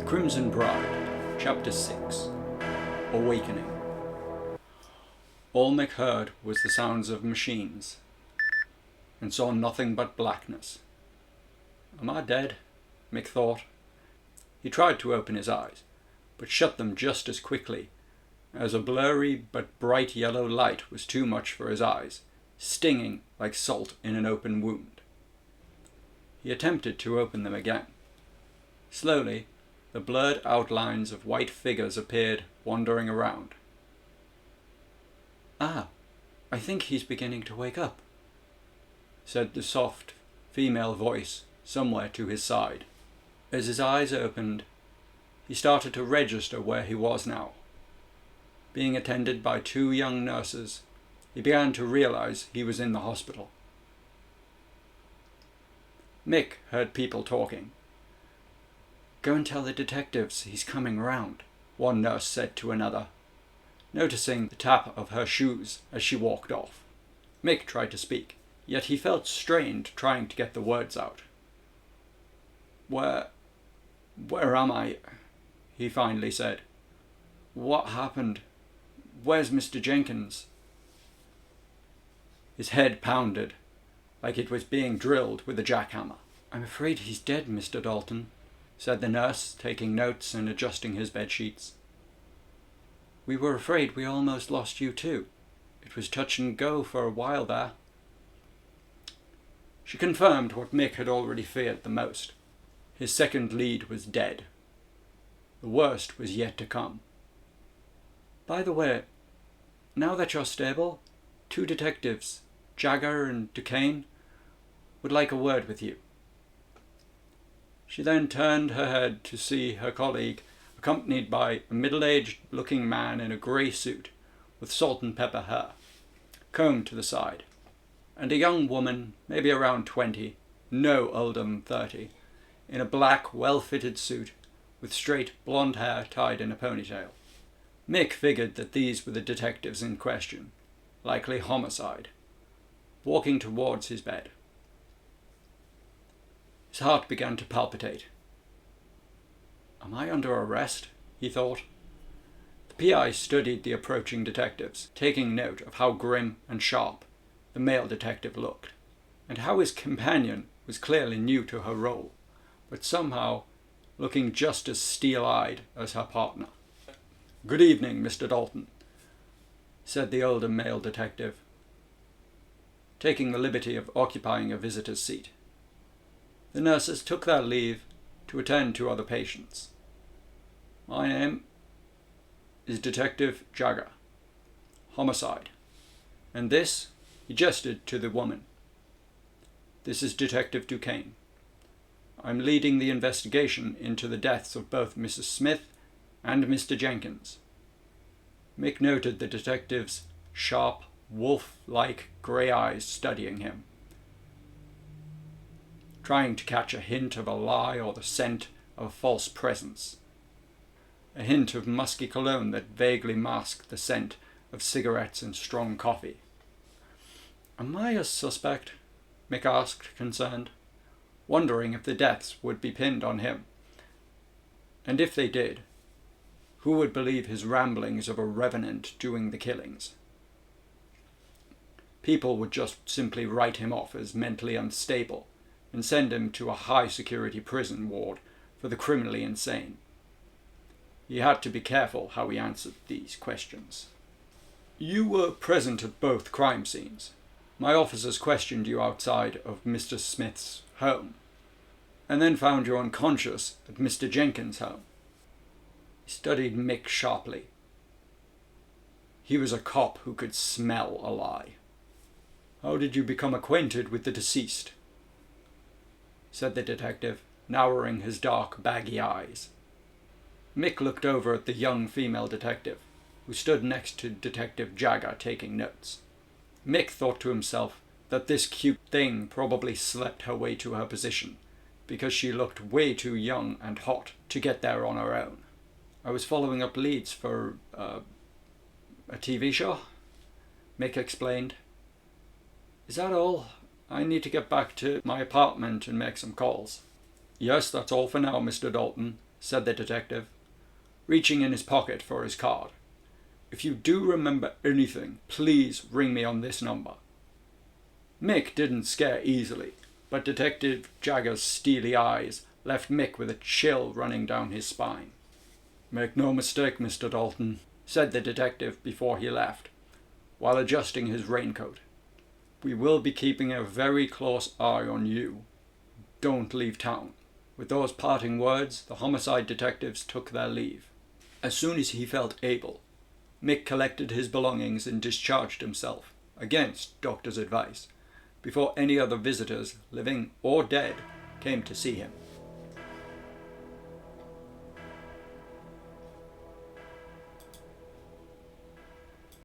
Crimson Bride, Chapter 6. Awakening. All Mick heard was the sounds of machines, and saw nothing but blackness. Am I dead? Mick thought. He tried to open his eyes, but shut them just as quickly, as a blurry but bright yellow light was too much for his eyes, stinging like salt in an open wound. He attempted to open them again. Slowly, the blurred outlines of white figures appeared, wandering around. "Ah, I think he's beginning to wake up," said the soft female voice somewhere to his side. As his eyes opened, he started to register where he was now. Being attended by two young nurses, he began to realize he was in the hospital. Mick heard people talking. "Go and tell the detectives he's coming round," one nurse said to another, noticing the tap of her shoes as she walked off. Mick tried to speak, yet he felt strained trying to get the words out. Where am I?" he finally said. "What happened? Where's Mr. Jenkins?" His head pounded, like it was being drilled with a jackhammer. "I'm afraid he's dead, Mr. Dalton," said the nurse, taking notes and adjusting his bedsheets. "We were afraid we almost lost you too. It was touch and go for a while there." She confirmed what Mick had already feared the most. His second lead was dead. The worst was yet to come. "By the way, now that you're stable, two detectives, Jagger and Duquesne, would like a word with you." She then turned her head to see her colleague, accompanied by a middle-aged looking man in a grey suit with salt and pepper hair, combed to the side, and a young woman, maybe around 20, no older than 30, in a black, well-fitted suit with straight blonde hair tied in a ponytail. Mick figured that these were the detectives in question, likely homicide, walking towards his bed. His heart began to palpitate. "Am I under arrest?" he thought. The PI studied the approaching detectives, taking note of how grim and sharp the male detective looked, and how his companion was clearly new to her role, but somehow looking just as steel-eyed as her partner. "Good evening, Mr. Dalton," said the older male detective, taking the liberty of occupying a visitor's seat. The nurses took their leave to attend to other patients. "My name is Detective Jagger. Homicide. And this," he gestured to the woman, "this is Detective Duquesne. I'm leading the investigation into the deaths of both Mrs. Smith and Mr. Jenkins." Mick noted the detective's sharp, wolf-like grey eyes studying him, trying to catch a hint of a lie or the scent of a false presence. A hint of musky cologne that vaguely masked the scent of cigarettes and strong coffee. "Am I a suspect?" Mick asked, concerned, wondering if the deaths would be pinned on him. And if they did, who would believe his ramblings of a revenant doing the killings? People would just simply write him off as mentally unstable and send him to a high-security prison ward for the criminally insane. He had to be careful how he answered these questions. "You were present at both crime scenes. My officers questioned you outside of Mr. Smith's home, and then found you unconscious at Mr. Jenkins' home." He studied Mick sharply. He was a cop who could smell a lie. "How did you become acquainted with the deceased?" said the detective, narrowing his dark, baggy eyes. Mick looked over at the young female detective, who stood next to Detective Jagger taking notes. Mick thought to himself that this cute thing probably slept her way to her position, because she looked way too young and hot to get there on her own. "I was following up leads for a TV show," Mick explained. "Is that all? I need to get back to my apartment and make some calls." "Yes, that's all for now, Mr. Dalton," said the detective, reaching in his pocket for his card. "If you do remember anything, please ring me on this number." Mick didn't scare easily, but Detective Jagger's steely eyes left Mick with a chill running down his spine. "Make no mistake, Mr. Dalton," said the detective before he left, while adjusting his raincoat. "We will be keeping a very close eye on you. Don't leave town." With those parting words, the homicide detectives took their leave. As soon as he felt able, Mick collected his belongings and discharged himself, against doctor's advice, before any other visitors, living or dead, came to see him.